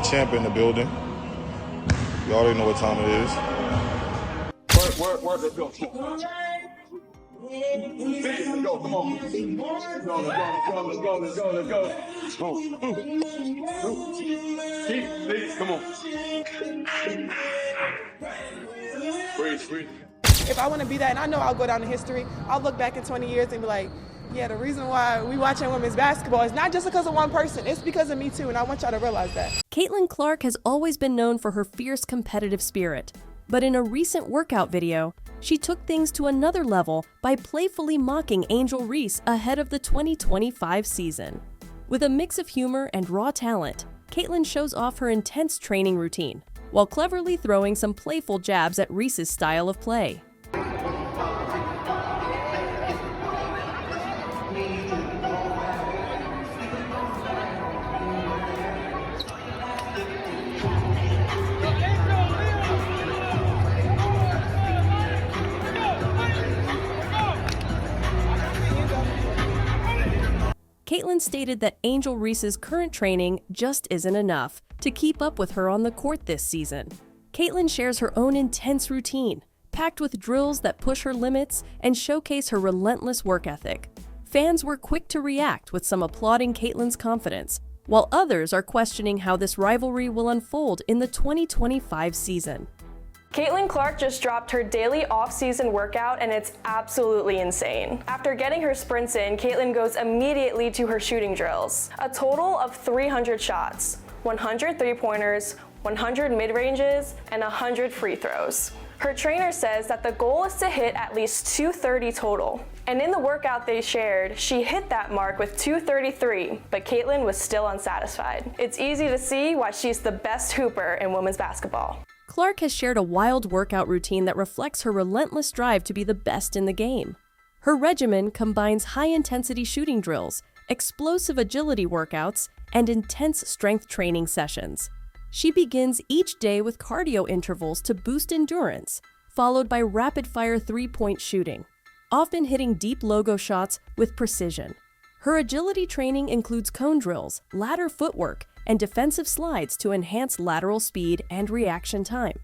champ in the building. You already know what time it is. Work, let's go. Let's go, come on. Let's go. Keep, come on. Breathe. If I want to be that, and I know I'll go down in history, I'll look back in 20 years and be like, yeah, the reason why we watching women's basketball is not just because of one person, it's because of me too, and I want y'all to realize that. Caitlin Clark has always been known for her fierce competitive spirit, but in a recent workout video, she took things to another level by playfully mocking Angel Reese ahead of the 2025 season. With a mix of humor and raw talent, Caitlin shows off her intense training routine, while cleverly throwing some playful jabs at Reese's style of play. Caitlin stated that Angel Reese's current training just isn't enough to keep up with her on the court this season. Caitlin shares her own intense routine, packed with drills that push her limits and showcase her relentless work ethic. Fans were quick to react, with some applauding Caitlin's confidence, while others are questioning how this rivalry will unfold in the 2025 season. Caitlin Clark just dropped her daily off-season workout, and it's absolutely insane. After getting her sprints in, Caitlin goes immediately to her shooting drills. A total of 300 shots, 100 three-pointers, 100 mid-ranges, and 100 free throws. Her trainer says that the goal is to hit at least 230 total. And in the workout they shared, she hit that mark with 233, but Caitlin was still unsatisfied. It's easy to see why she's the best hooper in women's basketball. Clark has shared a wild workout routine that reflects her relentless drive to be the best in the game. Her regimen combines high-intensity shooting drills, explosive agility workouts, and intense strength training sessions. She begins each day with cardio intervals to boost endurance, followed by rapid-fire three-point shooting, often hitting deep logo shots with precision. Her agility training includes cone drills, ladder footwork, and defensive slides to enhance lateral speed and reaction time.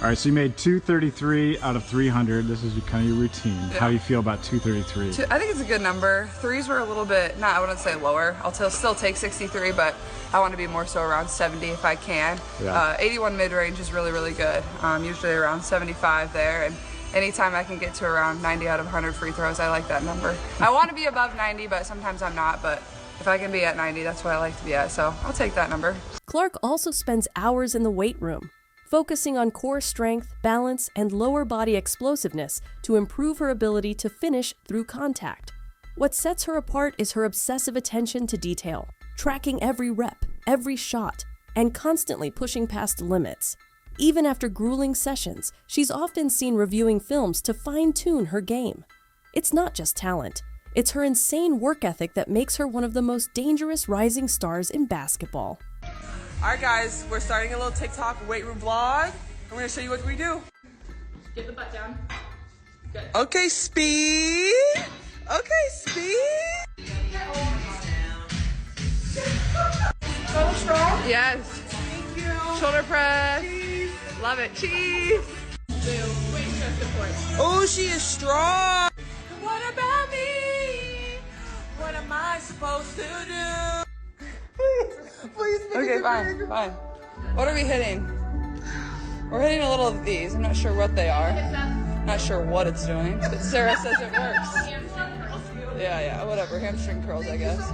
All right, so you made 233 out of 300. This is kind of your routine. Yeah. How do you feel about 233? I think it's a good number. Threes were a little bit, I wouldn't say lower. I'll still take 63, but I want to be more so around 70 if I can. Yeah. 81 mid-range is really, really good. Usually around 75 there. And anytime I can get to around 90 out of 100 free throws, I like that number. I want to be above 90, but sometimes I'm not. But if I can be at 90, that's what I like to be at. So I'll take that number. Clark also spends hours in the weight room, focusing on core strength, balance, and lower body explosiveness to improve her ability to finish through contact. What sets her apart is her obsessive attention to detail, tracking every rep, every shot, and constantly pushing past limits. Even after grueling sessions, she's often seen reviewing films to fine-tune her game. It's not just talent, it's her insane work ethic that makes her one of the most dangerous rising stars in basketball. All right, guys, we're starting a little TikTok weight room vlog. I'm gonna show you what we do. Get the butt down. Good. Okay, speed. Okay, speed. Go strong. Yes. Thank you. Shoulder press. Cheese. Love it. Cheese. Boom. Weight chest support. Oh, she is strong. What about me? What am I supposed to do? Please. Okay, fine. What are we hitting? We're hitting a little of these. I'm not sure what they are. Not sure what it's doing, but Sarah says it works. Yeah, whatever. Hamstring curls, I guess. So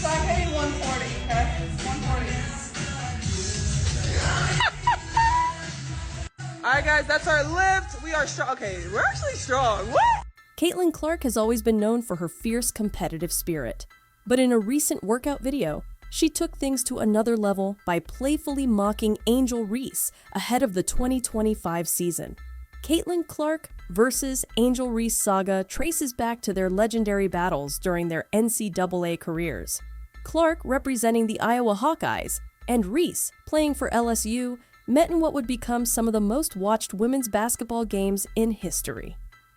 I'm hitting 140, okay? 140. All right, guys, that's our lift. We are strong. Okay, we're actually strong. What? Caitlin Clark has always been known for her fierce competitive spirit. But in a recent workout video, she took things to another level by playfully mocking Angel Reese ahead of the 2025 season. Caitlin Clark versus Angel Reese saga traces back to their legendary battles during their NCAA careers. Clark, representing the Iowa Hawkeyes, and Reese, playing for LSU, met in what would become some of the most watched women's basketball games in history.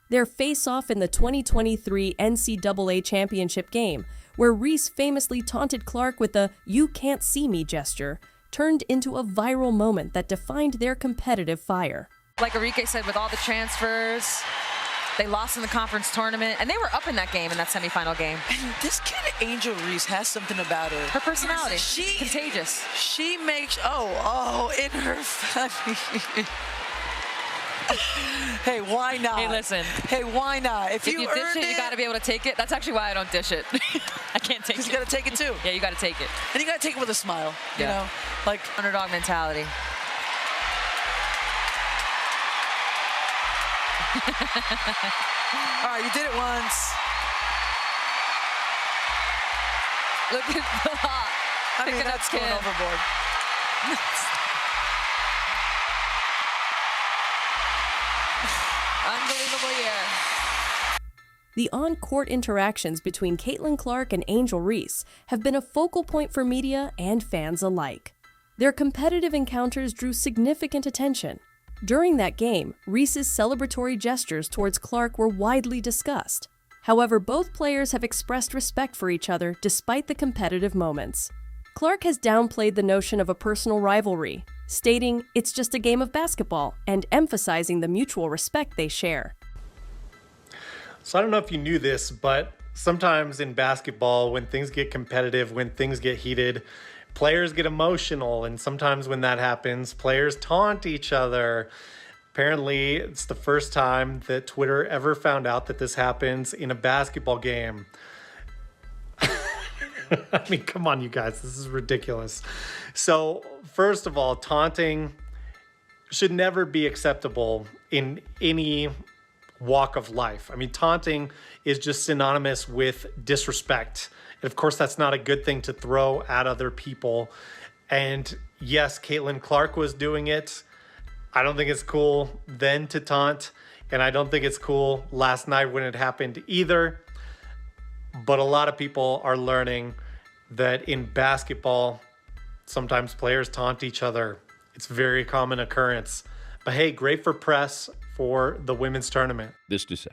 Their face-off in the 2023 NCAA championship game, where Reese famously taunted Clark with the "you can't see me" gesture, turned into a viral moment that defined their competitive fire. Like Enrique said, with all the transfers, they lost in the conference tournament, and they were up in that game, in that semifinal game. And this kid, Angel Reese, has something about her. Her personality, contagious. She makes, in her funny. Hey, why not? Hey, listen. Hey, why not? If you dish it, you got to be able to take it. That's actually why I don't dish it. I can't take it. Because you got to take it, too. Yeah, you got to take it. And you got to take it with a smile, you know? Like underdog mentality. All right, you did it once. Look at the I mean, that's going overboard. Unbelievable year. The on-court interactions between Caitlin Clark and Angel Reese have been a focal point for media and fans alike. Their competitive encounters drew significant attention. During that game, Reese's celebratory gestures towards Clark were widely discussed. However, both players have expressed respect for each other despite the competitive moments. Clark has downplayed the notion of a personal rivalry, stating it's just a game of basketball and emphasizing the mutual respect they share. So I don't know if you knew this, but sometimes in basketball, when things get competitive, when things get heated, players get emotional, and sometimes when that happens, players taunt each other. Apparently, it's the first time that Twitter ever found out that this happens in a basketball game. I mean, come on, you guys, this is ridiculous. So, first of all, taunting should never be acceptable in any walk of life. I mean, taunting is just synonymous with disrespect. And of course, that's not a good thing to throw at other people. And yes, Caitlin Clark was doing it. I don't think it's cool then to taunt. And I don't think it's cool last night when it happened either. But a lot of people are learning that in basketball, sometimes players taunt each other. It's a very common occurrence. But hey, great for press for the women's tournament. This to say.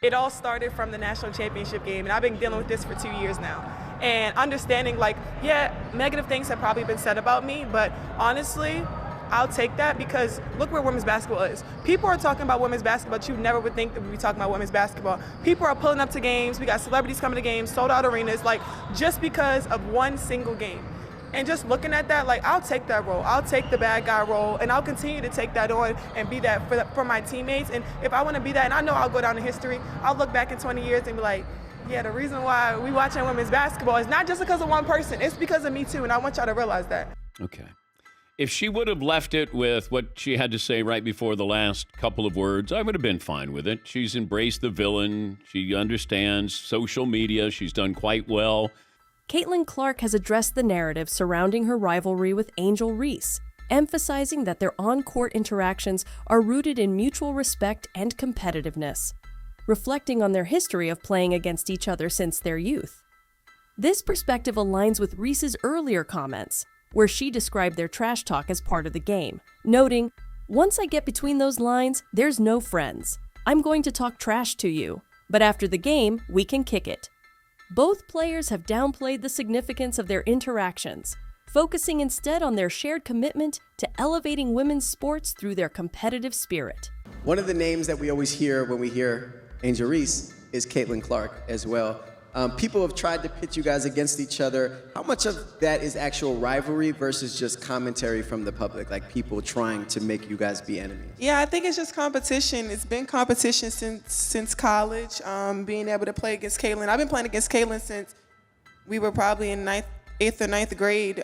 It all started from the national championship game, and I've been dealing with this for 2 years now. And understanding, like, yeah, negative things have probably been said about me, but honestly, I'll take that because look where women's basketball is. People are talking about women's basketball, but you never would think that we'd be talking about women's basketball. People are pulling up to games. We got celebrities coming to games, sold out arenas, like, just because of one single game. And just looking at that, like, I'll take that role. I'll take the bad guy role, and I'll continue to take that on and be that for my teammates. And if I want to be that, and I know I'll go down in history, I'll look back in 20 years and be like, yeah, the reason why we watching women's basketball is not just because of one person. It's because of me, too, and I want y'all to realize that. Okay. If she would have left it with what she had to say right before the last couple of words, I would have been fine with it. She's embraced the villain. She understands social media. She's done quite well. Caitlin Clark has addressed the narrative surrounding her rivalry with Angel Reese, emphasizing that their on-court interactions are rooted in mutual respect and competitiveness, reflecting on their history of playing against each other since their youth. This perspective aligns with Reese's earlier comments, where she described their trash talk as part of the game, noting, "Once I get between those lines, there's no friends. I'm going to talk trash to you, but after the game, we can kick it." Both players have downplayed the significance of their interactions, focusing instead on their shared commitment to elevating women's sports through their competitive spirit. One of the names that we always hear when we hear Angel Reese is Caitlin Clark as well. People have tried to pit you guys against each other. How much of that is actual rivalry versus just commentary from the public, like people trying to make you guys be enemies? Yeah, I think it's just competition. It's been competition since college, being able to play against Caitlin. I've been playing against Caitlin since we were probably in 8th or 9th grade.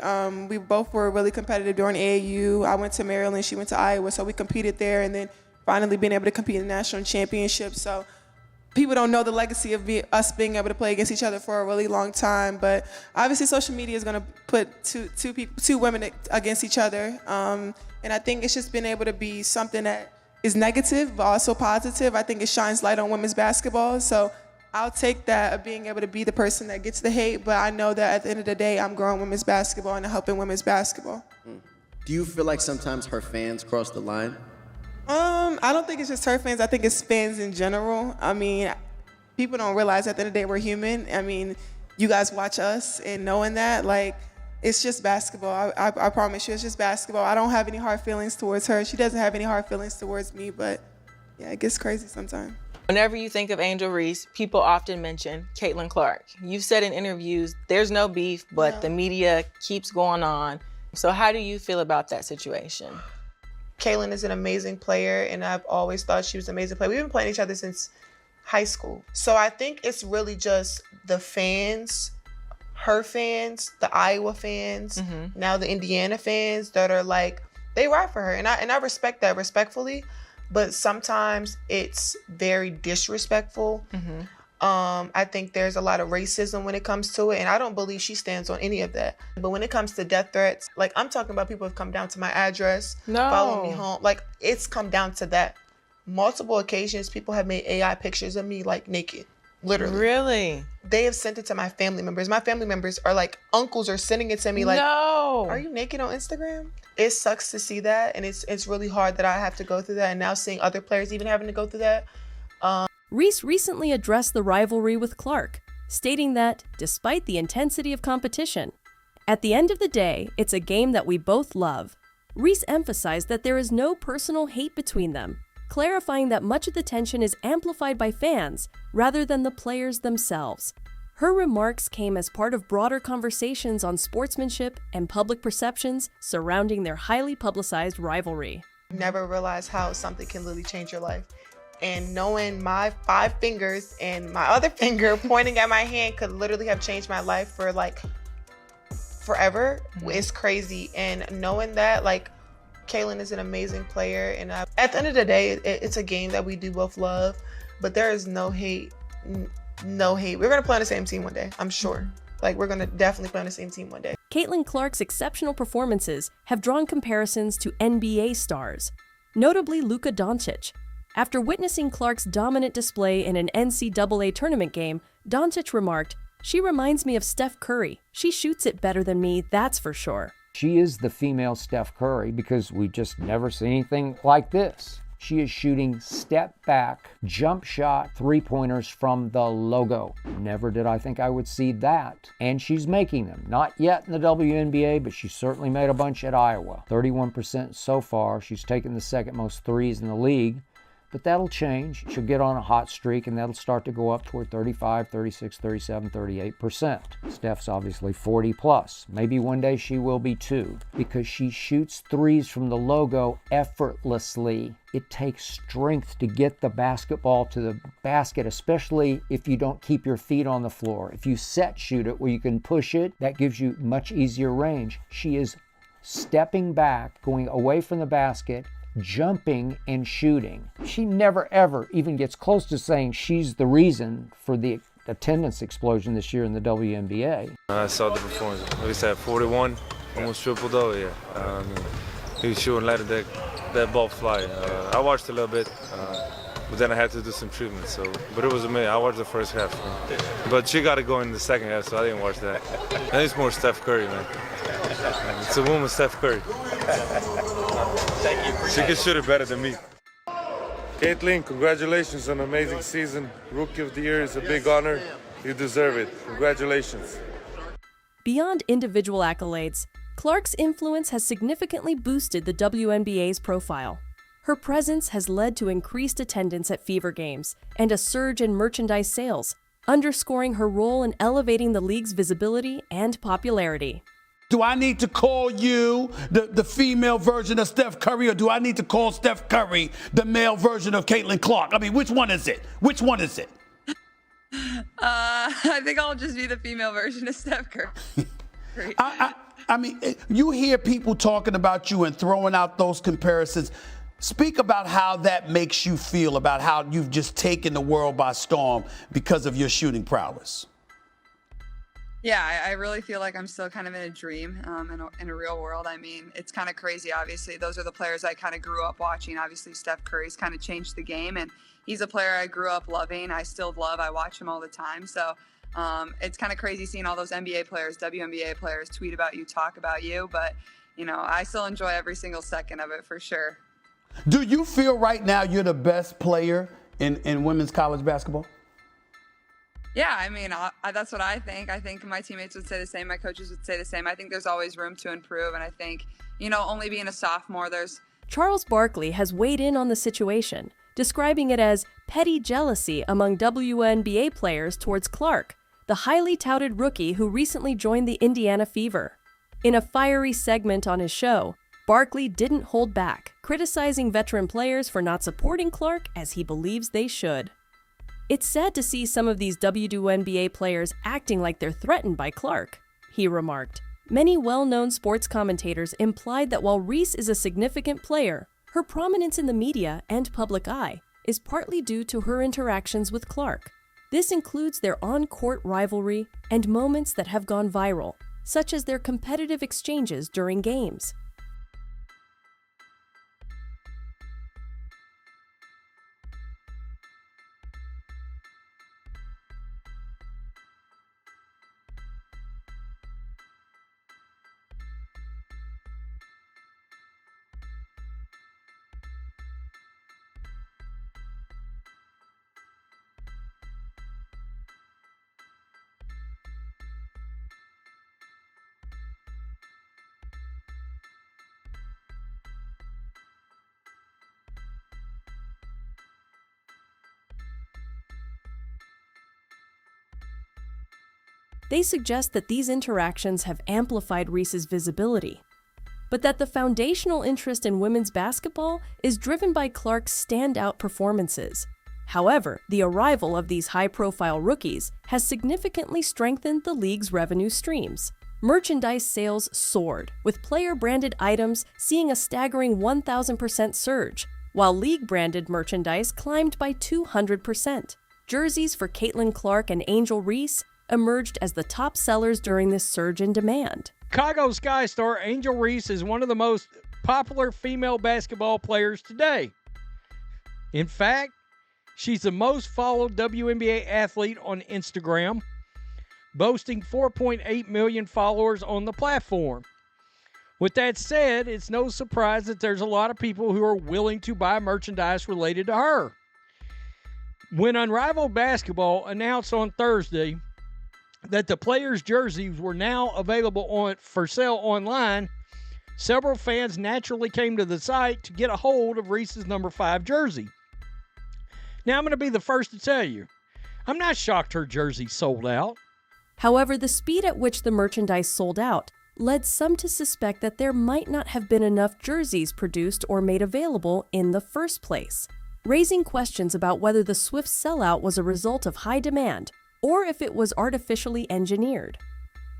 We both were really competitive during AAU. I went to Maryland, she went to Iowa, so we competed there, and then finally being able to compete in the national championship. So people don't know the legacy of us being able to play against each other for a really long time. But obviously social media is going to put two women against each other. And I think it's just been able to be something that is negative, but also positive. I think it shines light on women's basketball. So I'll take that of being able to be the person that gets the hate, but I know that at the end of the day, I'm growing women's basketball and helping women's basketball. Do you feel like sometimes her fans cross the line? I don't think it's just her fans. I think it's fans in general. I mean, people don't realize at the end of the day we're human. I mean, you guys watch us, and knowing that, like, it's just basketball. I promise you, it's just basketball. I don't have any hard feelings towards her. She doesn't have any hard feelings towards me, but yeah, it gets crazy sometimes. Whenever you think of Angel Reese, people often mention Caitlin Clark. You've said in interviews, there's no beef, but the media keeps going on. So how do you feel about that situation? Caitlin is an amazing player, and I've always thought she was an amazing player. We've been playing each other since high school. So I think it's really just the fans, her fans, the Iowa fans, now the Indiana fans that are like, they ride for her. And I respect that respectfully, but sometimes it's very disrespectful. I think there's a lot of racism when it comes to it, and I don't believe she stands on any of that. But when it comes to death threats, like, I'm talking about people have come down to my address, follow me home. Like, it's come down to that. Multiple occasions, people have made AI pictures of me, like, naked, literally. Really? They have sent it to my family members. My family members are like, uncles are sending it to me like, are you naked on Instagram? It sucks to see that, and it's really hard that I have to go through that, and now seeing other players even having to go through that. Reese recently addressed the rivalry with Clark, stating that, despite the intensity of competition, at the end of the day, it's a game that we both love. Reese emphasized that there is no personal hate between them, clarifying that much of the tension is amplified by fans rather than the players themselves. Her remarks came as part of broader conversations on sportsmanship and public perceptions surrounding their highly publicized rivalry. Never realized how something can literally change your life. And knowing my 5 fingers and my other finger pointing at my hand could literally have changed my life for like forever is crazy. And knowing that, like, Caitlin is an amazing player, and at the end of the day, it's a game that we do both love, but there is no hate, no hate. We're gonna play on the same team one day, I'm sure. Like, we're gonna definitely play on the same team one day. Caitlin Clark's exceptional performances have drawn comparisons to NBA stars, notably Luka Doncic. After witnessing Clark's dominant display in an NCAA tournament game, Doncic remarked, "She reminds me of Steph Curry. She shoots it better than me, that's for sure." She is the female Steph Curry because we just never see anything like this. She is shooting step back, jump shot, three-pointers from the logo. Never did I think I would see that. And she's making them. Not yet in the WNBA, but she certainly made a bunch at Iowa. 31% so far. She's taken the second most threes in the league. But that'll change. She'll get on a hot streak, and that'll start to go up toward 35, 36, 37, 38%. Steph's obviously 40 plus. Maybe one day she will be too, because she shoots threes from the logo effortlessly. It takes strength to get the basketball to the basket, especially if you don't keep your feet on the floor. If you set shoot it where you can push it, that gives you much easier range. She is stepping back, going away from the basket, jumping and shooting. She never ever even gets close to saying she's the reason for the attendance explosion this year in the WNBA. I saw the performance. He said 41, almost triple-double, yeah. He was shooting, letting that ball fly. I watched a little bit, but then I had to do some treatment. But it was amazing. I watched the first half. But she got to go in the second half, so I didn't watch that. And it's more Steph Curry, man. It's a woman, Steph Curry. Thank you. She can shoot it better than me. Caitlin, congratulations on an amazing season. Rookie of the Year is a big honor. You deserve it. Congratulations. Beyond individual accolades, Clark's influence has significantly boosted the WNBA's profile. Her presence has led to increased attendance at Fever games and a surge in merchandise sales, underscoring her role in elevating the league's visibility and popularity. Do I need to call you the female version of Steph Curry, or do I need to call Steph Curry the male version of Caitlin Clark? I mean, which one is it? Which one is it? I think I'll just be the female version of Steph Curry. I mean, you hear people talking about you and throwing out those comparisons. Speak about how that makes you feel, about how you've just taken the world by storm because of your shooting prowess. Yeah, I really feel like I'm still kind of in a dream, in a real world. I mean, it's kind of crazy, obviously. Those are the players I kind of grew up watching. Obviously, Steph Curry's kind of changed the game, and he's a player I grew up loving. I still love. I watch him all the time. So it's kind of crazy seeing all those NBA players, WNBA players tweet about you, talk about you. But, you know, I still enjoy every single second of it for sure. Do you feel right now you're the best player in women's college basketball? Yeah, I mean, that's what I think. I think my teammates would say the same. My coaches would say the same. I think there's always room to improve. And I think, you know, only being a sophomore, Charles Barkley has weighed in on the situation, describing it as petty jealousy among WNBA players towards Clark, the highly touted rookie who recently joined the Indiana Fever. In a fiery segment on his show, Barkley didn't hold back, criticizing veteran players for not supporting Clark as he believes they should. It's sad to see some of these WNBA players acting like they're threatened by Clark, he remarked. Many well-known sports commentators implied that while Reese is a significant player, her prominence in the media and public eye is partly due to her interactions with Clark. This includes their on-court rivalry and moments that have gone viral, such as their competitive exchanges during games. They suggest that these interactions have amplified Reese's visibility, but that the foundational interest in women's basketball is driven by Clark's standout performances. However, the arrival of these high-profile rookies has significantly strengthened the league's revenue streams. Merchandise sales soared, with player-branded items seeing a staggering 1,000% surge, while league-branded merchandise climbed by 200%. Jerseys for Caitlin Clark and Angel Reese emerged as the top sellers during this surge in demand. Chicago Sky star Angel Reese is one of the most popular female basketball players today. In fact, she's the most followed WNBA athlete on Instagram, boasting 4.8 million followers on the platform. With that said, it's no surprise that there's a lot of people who are willing to buy merchandise related to her. When Unrivaled Basketball announced on Thursday that the players' jerseys were now available for sale online, several fans naturally came to the site to get a hold of Reese's number 5 jersey. Now, I'm going to be the first to tell you, I'm not shocked her jersey sold out. However, the speed at which the merchandise sold out led some to suspect that there might not have been enough jerseys produced or made available in the first place, raising questions about whether the swift sellout was a result of high demand or if it was artificially engineered.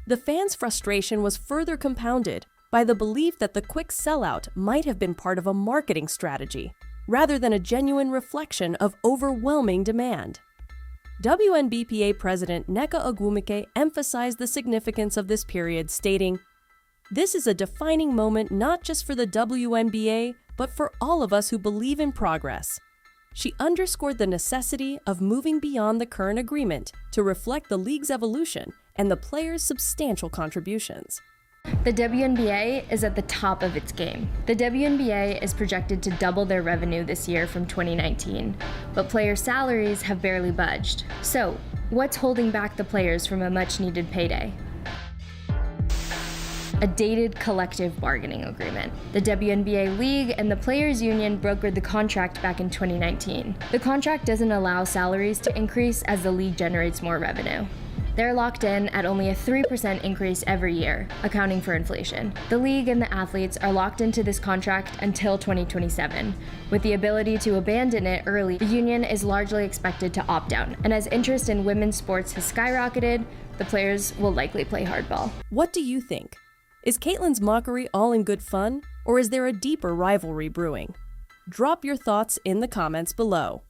The fans' frustration was further compounded by the belief that the quick sellout might have been part of a marketing strategy, rather than a genuine reflection of overwhelming demand. WNBPA President Nneka Ogwumike emphasized the significance of this period, stating, "This is a defining moment not just for the WNBA, but for all of us who believe in progress." She underscored the necessity of moving beyond the current agreement to reflect the league's evolution and the players' substantial contributions. The WNBA is at the top of its game. The WNBA is projected to double their revenue this year from 2019, but player salaries have barely budged. So, what's holding back the players from a much-needed payday? A dated collective bargaining agreement. The WNBA League and the Players Union brokered the contract back in 2019. The contract doesn't allow salaries to increase as the league generates more revenue. They're locked in at only a 3% increase every year, accounting for inflation. The league and the athletes are locked into this contract until 2027. With the ability to abandon it early, the union is largely expected to opt out. And as interest in women's sports has skyrocketed, the players will likely play hardball. What do you think? Is Caitlin's mockery all in good fun, or is there a deeper rivalry brewing? Drop your thoughts in the comments below.